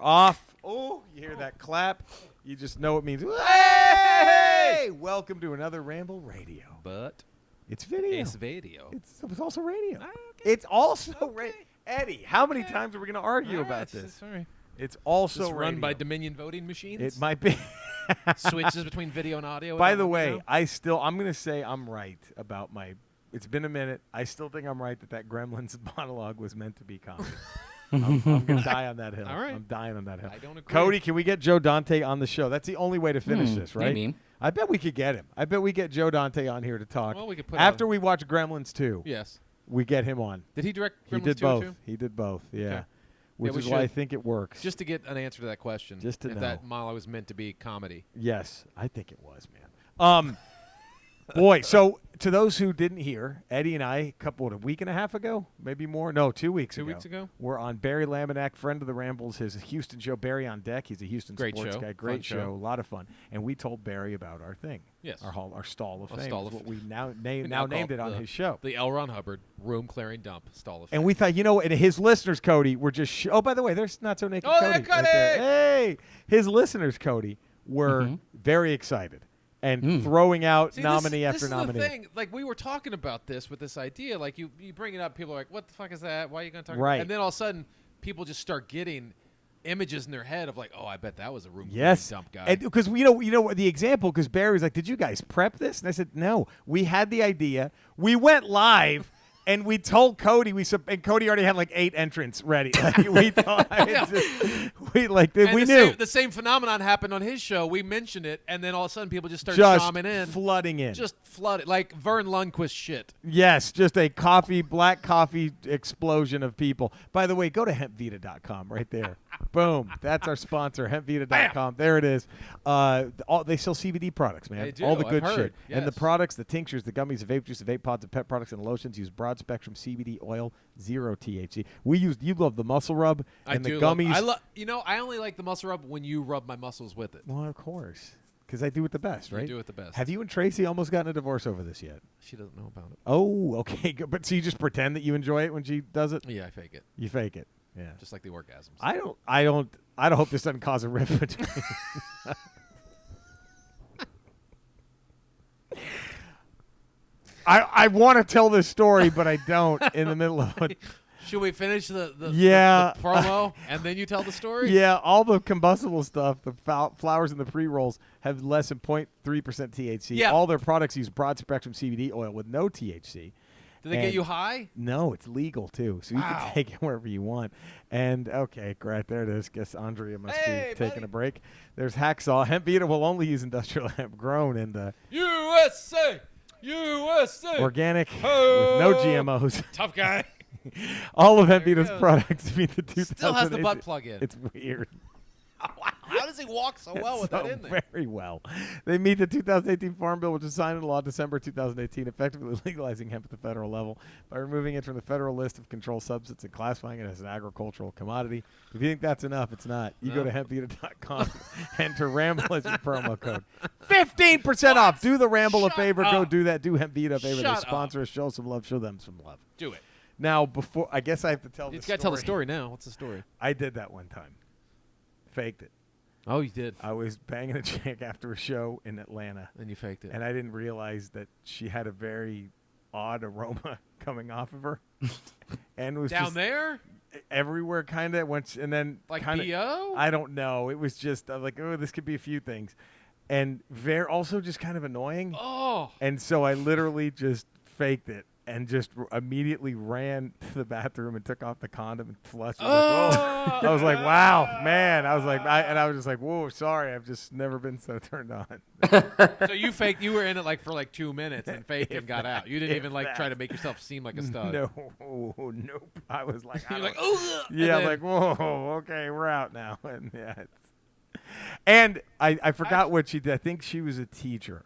off. Oh, you hear that clap? You just know it means, hey! Welcome to another Ramble Radio. But it's video. It's video. It's also radio. Okay. It's also radio. Eddie, how many times are we going to argue about this? Sorry. It's also Just run radio. by Dominion voting machines? It might be. Switches between video and audio? By the way, I'm going to say I'm right about my, it's been a minute. I still think I'm right that Gremlins monologue was meant to be comedy. I'm going to die on that hill. All right. I'm dying on that hill. I don't agree. Cody, can we get Joe Dante on the show? That's the only way to finish this, right? Maybe. I bet we could get him. I bet we get Joe Dante on here to talk. Well, we could put After we watch Gremlins 2, Yes. we get him on. Did he direct Gremlins He did 2 both. too? He did both, yeah. Okay. Which Yeah, we is why I should. think it works. Just to get an answer to that question. Just to if know. that monologue was meant to be comedy. Yes, I think it was, man. Boy, so to those who didn't hear, Eddie and I, a week and a half ago, maybe more? No, 2 weeks ago. 2 weeks ago? We're on Barry Laminack, friend of the Rambles, his Houston show, Barry on Deck. He's a Houston Great sports show. guy. Great Fun show. show. A lot of fun. And we told Barry about our thing. Yes. Our stall of A fame. stall is of what we now We named call it on his show. The L. Ron Hubbard room clearing dump stall of And fame. we thought, and his listeners, Cody, were just oh, by the way, there's Not So Naked Oh, Cody. there, Cody! there. Hey! His listeners, Cody, were very excited and throwing out nominee after nominee. This is the thing. Like, we were talking about this with this idea. Like, you bring it up, people are like, what the fuck is that? Why are you going to talk about Right. it? And then all of a sudden, people just start getting images in their head of like, oh, I bet that was a room Yes, clearing dump guy. because you know the example. Because Barry was like, "Did you guys prep this?" And I said, "No, we had the idea. We went live." And we told Cody, and Cody already had like 8 entrants ready. Like, we thought, we knew. The same phenomenon happened on his show. We mentioned it, and then all of a sudden people just started Just bombing in. flooding in. Just flooded. Like Vern Lundquist shit. Yes, just a black coffee explosion of people. By the way, go to hempvita.com right there. Boom. That's our sponsor, hempvita.com. There it is. They sell CBD products, man. They do, All the good I've shit. heard, And the yes. products, the tinctures, the gummies, the vape juice, the vape pods, the pet products, and lotions use broad-spectrum CBD oil, 0 THC. You love the muscle rub and the gummies. I only like the muscle rub when you rub my muscles with it. Well, of course. Because I do it the best, right? You do it the best. Have you and Tracy almost gotten a divorce over this yet? She doesn't know about it. Oh, okay. Good. But so you just pretend that you enjoy it when she does it? Yeah, I fake it. You fake it. Yeah. Just like the orgasms. I don't hope this doesn't cause a rift between. I want to tell this story, but I don't in the middle of it. Should we finish the promo and then you tell the story? Yeah, all the combustible stuff, the flowers and the pre-rolls have less than 0.3% THC. Yeah. All their products use broad-spectrum CBD oil with no THC. Do they get you high? No, it's legal too, so you can take it wherever you want. And okay, great, there it is. Guess Andrea must be taking a break. There's Hacksaw. Hempvita will only use industrial hemp grown in the USA, organic with no GMOs. Tough guy. All of Hempvita's products meet the 2018. Still has the butt plug in. It's weird. How does he walk so well with that in there? Very well. They meet the 2018 Farm Bill, which was signed into law December 2018, effectively legalizing hemp at the federal level by removing it from the federal list of controlled substances and classifying it as an agricultural commodity. If you think that's enough, it's not. You go to hempvita.com, enter Ramble as your promo code. 15% off. Do the Ramble a favor. Go do that. Do Hempvita a favor. They sponsor us. Show some love. Show them some love. Do it. Now, before I guess I have to tell the story. You got to tell the story now. What's the story? I did that one time. Faked it. Oh, you did. I was banging a chick after a show in Atlanta. And you faked it. And I didn't realize that she had a very odd aroma coming off of her. And it was down just there? Everywhere, kind of. And then like kinda, B.O.? I don't know. It was just like, oh, this could be a few things. And also just kind of annoying. Oh. And so I literally just faked it. And just immediately ran to the bathroom and took off the condom and flushed. I was like, wow, man. I was like, I was just like, whoa, sorry. I've just never been so turned on. So you faked, you were in it like for like 2 minutes and faked and got out. You didn't even like try to make yourself seem like a stud. No, nope. I was like, you're like, oh, yeah, I'm like, whoa, okay, we're out now. And yeah, and I forgot what she did. I think she was a teacher.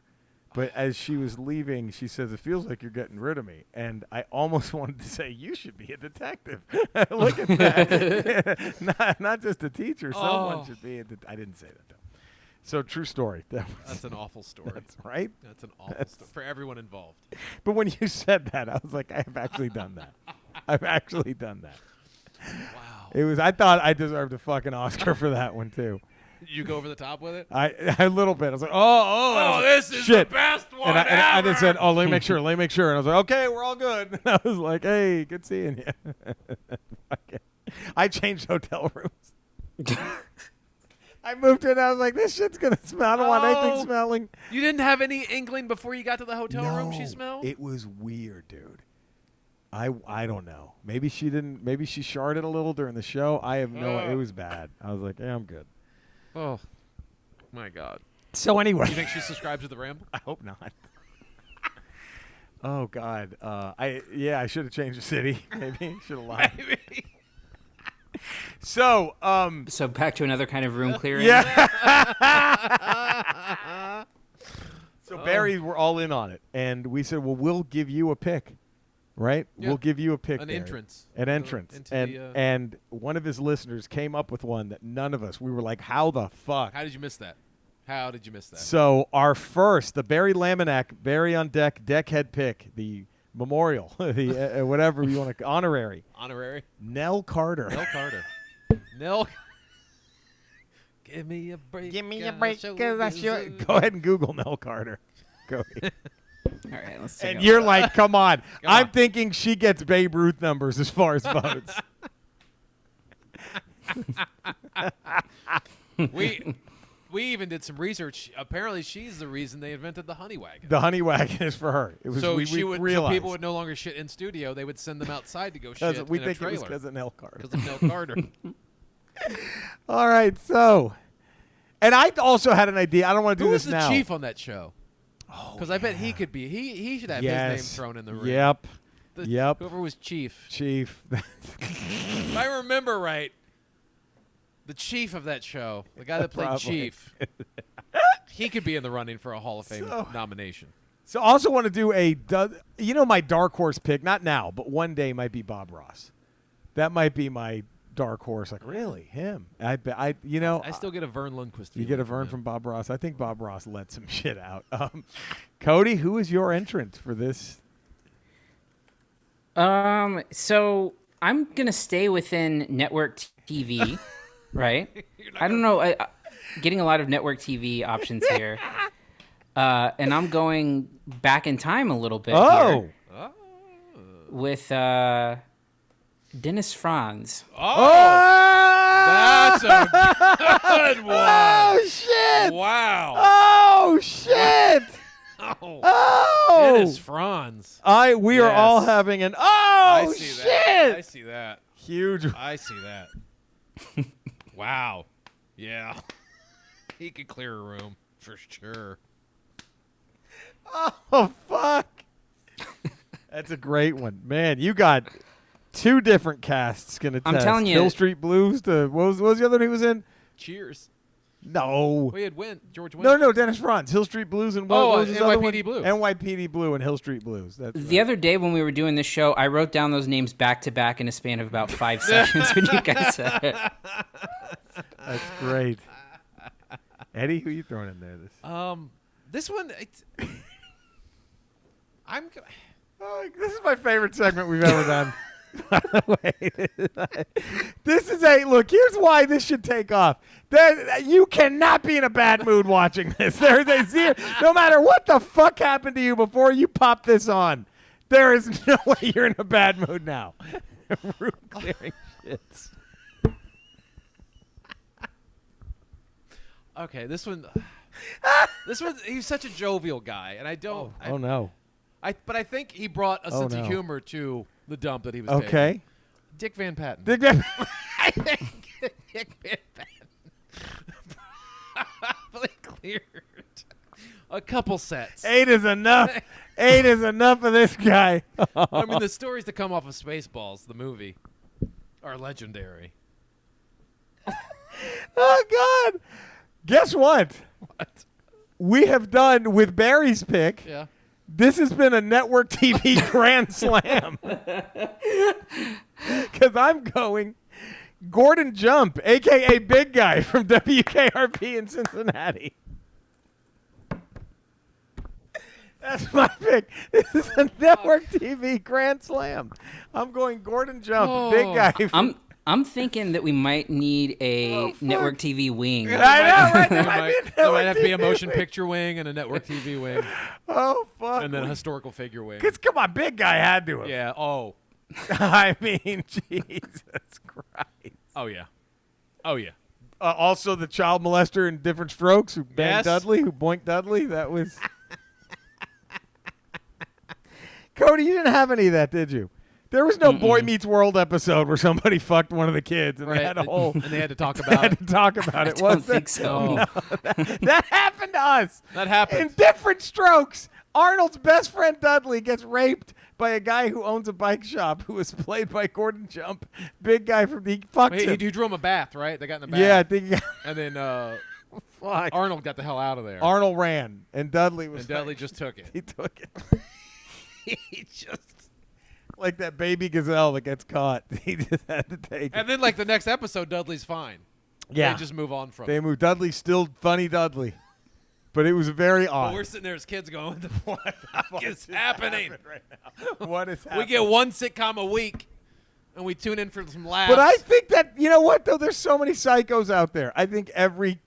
But as she was leaving, she says, it feels like you're getting rid of me. And I almost wanted to say, you should be a detective. Look at that. not just a teacher. Someone should be I didn't say that, though. So, true story. That's an awful story. That's right. That's an awful story for everyone involved. But when you said that, I was like, I have actually done that. I've actually done that. Wow. It was. I thought I deserved a fucking Oscar for that one too. You go over the top with it? A little bit. I was like, oh, this is shit. the best one And I ever. just said, oh, let me make sure. And I was like, okay, we're all good. And I was like, hey, good seeing you. Okay. I changed hotel rooms. I moved in and I was like, this shit's going to smell. I don't want anything smelling. You didn't have any inkling before you got to the hotel room she smelled? It was weird, dude. I don't know. Maybe she didn't. Maybe she sharded a little during the show. I have no idea. It was bad. I was like, yeah, I'm good. Oh, my God. So anyway. You think she subscribes to the Ramble? I hope not. Oh, God. I should have changed the city. Maybe. Should have lied. Maybe. So back to another kind of room clearing. Yeah. So Barry, we're all in on it. And we said, well, we'll give you a pick. Right? Yeah. We'll give you a pick. An Barry. entrance. An entrance. And one of his listeners came up with one that none of us, we were like, how the fuck? How did you miss that? So our first, the Barry Laminack, Barry on deck, head pick, the memorial, the whatever you want to, honorary. Mel Carter. Nell. Give me a break. Because I should. Go ahead and Google Mel Carter. Cody. All right, let's take And a you're look. like, come on. I'm on. thinking she gets Babe Ruth numbers as far as votes. We even did some research. Apparently, she's the reason they invented the honey wagon. The honey wagon is for her. It was, So we so realized. people would no longer shit in studio. They would send them outside to go shit We in think a it was trailer. because of Mel Carter. Because of Mel Carter. All right, so. And I also had an idea. I don't want to do Who this was the now. chief on that show? Because I bet he could be. He should have his name thrown in the ring. Yep. Whoever was chief. If I remember right, the chief of that show, the guy that played Probably. Chief, he could be in the running for a Hall of Fame nomination. So I also want to do my dark horse pick, not now, but one day might be Bob Ross. That might be my dark horse. Like, really? Him? I still get a Vern Lundquist. You get a Vern from Bob Ross. I think Bob Ross let some shit out. Cody, who is your entrant for this? So I'm gonna stay within network TV, right? I don't know. Getting a lot of network TV options here, and I'm going back in time a little bit. Here with Dennis Franz. That's a good one. Oh shit! Wow. Oh shit! Dennis Franz. We are all having an I see shit! That. I see that. Huge. I see that. Wow. Yeah. He could clear a room for sure. Oh fuck! That's a great one, man. You got two different casts gonna test. I'm telling you, Hill Street Blues to what was the other one he was in? Cheers. No. We had George Wendt. No, Dennis Franz. Hill Street Blues and what was his other one? NYPD Blue. NYPD Blue and Hill Street Blues. That's the other day when we were doing this show, I wrote down those names back to back in a span of about 5 seconds when you guys said it. That's great. Eddie, who you throwing in there? This one. This is my favorite segment we've ever done. By the way, this is look. Here's why this should take off. You cannot be in a bad mood watching this. There's a zero. No matter what the fuck happened to you before you pop this on, there is no way you're in a bad mood now. Room clearing shits. Okay, this one. He's such a jovial guy, and I don't. Oh no. But I think he brought a sense of humor to the dump that he was taking. Okay. Dick Van Patten. I think Dick Van Patten probably cleared a couple sets. 8 is enough. 8 is enough of this guy. I mean, the stories that come off of Spaceballs, the movie, are legendary. Oh God! Guess what? What? We have done with Barry's pick. Yeah. This has been a network TV grand slam. Because I'm going Gordon Jump, a.k.a. Big Guy from WKRP in Cincinnati. That's my pick. This is a network TV grand slam. I'm going Gordon Jump, Big Guy. I'm thinking that we might need a network TV wing. I know, right? There might have to be a motion picture wing and a network TV wing, Oh, fuck. and then a historical figure wing. Because, come on, big guy had to have. Yeah. Oh. I mean, Jesus Christ. Oh yeah. Oh yeah. Also, the child molester in Different Strokes who banged Yes. Dudley, who boinked Dudley. That was... Cody, you didn't have any of that, did you? There was no Boy Meets World episode where somebody fucked one of the kids and they had a whole... and they had to talk They about had it. to talk about it. I don't Was there? think so. No. That happened to us. That happened. In Different Strokes, Arnold's best friend Dudley gets raped by a guy who owns a bike shop who was played by Gordon Jump. Big guy from the... He fucked him. He drew him a bath, right? They got in the bath. Yeah, I think... And then Fuck. Arnold got the hell out of there. Arnold ran, and Dudley was... and Dudley just took it. He took it. He just... Like that baby gazelle that gets caught. He just had to take it. And then, like, the next episode, Dudley's fine. Yeah. They just move on from They it. moved. Dudley's still funny Dudley. But it was very But odd. we're sitting there as kids going, what the fuck is happening? right now? What is happening? We get one sitcom a week, and we tune in for some laughs. But I think that, you know what, though? There's so many psychos out there. I think every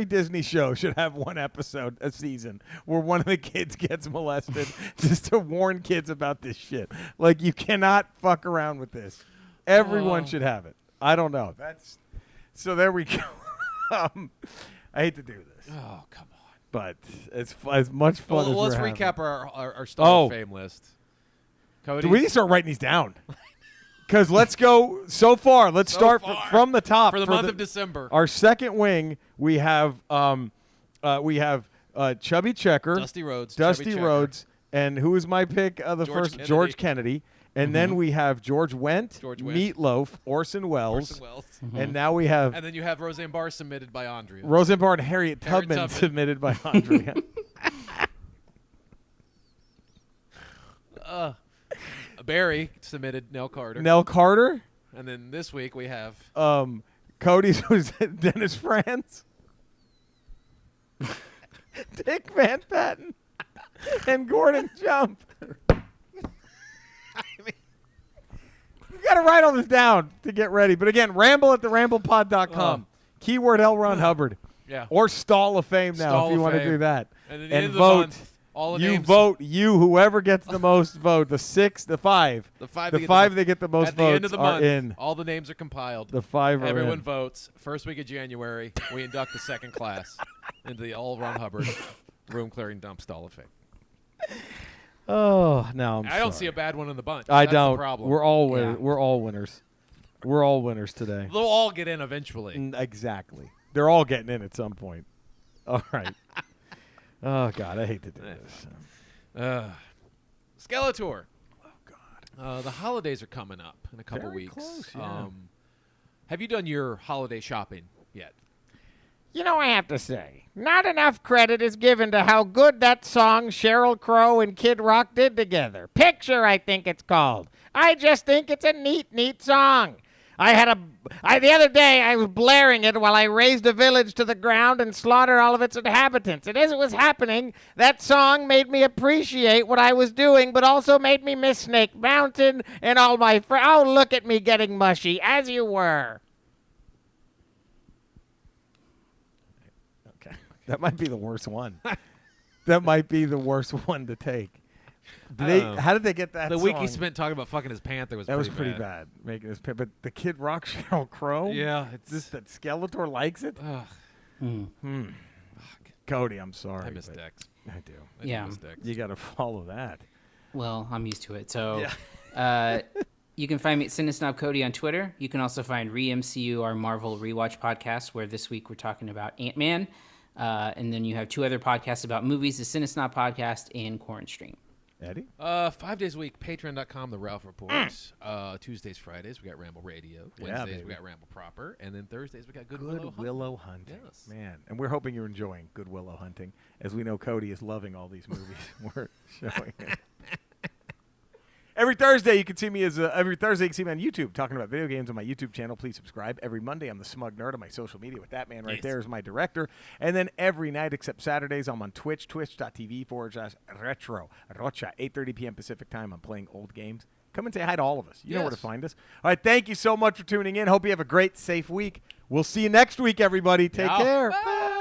Disney show should have one episode a season where one of the kids gets molested just to warn kids about this shit. Like, you cannot fuck around with this. Everyone should have it. I don't know. So there we go. I hate to do this, Oh, come on. but it's as much fun as Let's we're having. recap our Star of Fame list. Cody? Do we need to start writing these down? Because let's go so far. Let's start from the top. For the month of December. Our second wing, we have Chubby Checker, Dusty Rhodes. Dusty Chubby Checker. Rhodes, and who was my pick? The first Kennedy. George Kennedy, and then we have George Wendt, George Wendt. Meatloaf, Orson Welles, Orson Welles. and now we have And then you have Roseanne Barr submitted by Andrea. Rosenbar and Harriet Harriet Tubman Tubman. submitted by Andrea. Barry submitted Mel Carter. Mel Carter, And then this week we have Cody's was Dennis Franz, Dick Van Patten, and Gordon Jump. We got to write all this down to get ready. But again, ramble at theramblepod.com. Keyword L. Ron Hubbard. yeah. Or Stall of Fame now Stall if you of want to Fame. do that. And at the end of the vote. month, all the You names. vote. Whoever gets the most vote. The five. The five. The that five get that get the the, most at the votes end of the are month, in. all the names are compiled. The five are Everyone in. votes. First week of January, we induct the second class into the all Ron Hubbard room clearing dump Stall of Fame. Oh, no, I don't see a bad one in the bunch. I That's don't. The problem. We're all winners. Yeah. We're all winners. We're all winners today. They'll all get in eventually. Exactly. They're all getting in at some point. All right. Oh God, I hate to do this. Skeletor. Oh God. The holidays are coming up in a couple Very weeks. close, yeah. Have you done your holiday shopping yet? You know, I have to say, not enough credit is given to how good that song Sheryl Crow and Kid Rock did together. Picture, I think it's called. I just think it's a neat song. The other day I was blaring it while I raised a village to the ground and slaughtered all of its inhabitants. And as it was happening, that song made me appreciate what I was doing, but also made me miss Snake Mountain and all my friends. Oh, look at me getting mushy, as you were. Okay. That might be the worst one. That might be the worst one to take. How did they get that? The week he song? spent talking about fucking his panther was That was pretty bad. Making this, but the Kid Rock Sheryl Crow. Yeah, it's Just that Skeletor likes it. Ugh, Cody, I'm sorry. I miss but Dex. I do. I do Yeah. miss Dex. You got to follow that. Well, I'm used to it. So you can find me at Cinesnob Cody on Twitter. You can also find ReMCU, our Marvel rewatch podcast, where this week we're talking about Ant-Man. And then you have two other podcasts about movies, the Cinesnob podcast and Corn Stream. Eddie? 5 days a week, patreon.com, The Ralph Report. Tuesdays, Fridays, we got Ramble Radio. Wednesdays, baby. we got Ramble Proper. And then Thursdays, we got Good Good Willow. Willow Hunting. Yes. Man. And we're hoping you're enjoying Good Willow Hunting. As we know, Cody is loving all these movies we're showing him. Every Thursday, you can see me on YouTube talking about video games on my YouTube channel. Please subscribe. Every Monday, I'm the Smug Nerd on my social media with that man right there is my director. And then every night except Saturdays, I'm on Twitch, twitch.tv/retro. Rocha, 8:30 p.m. Pacific time. I'm playing old games. Come and say hi to all of us. You know where to Yes. find us. All right, thank you so much for tuning in. Hope you have a great, safe week. We'll see you next week, everybody. Take Yeah. care. Bye.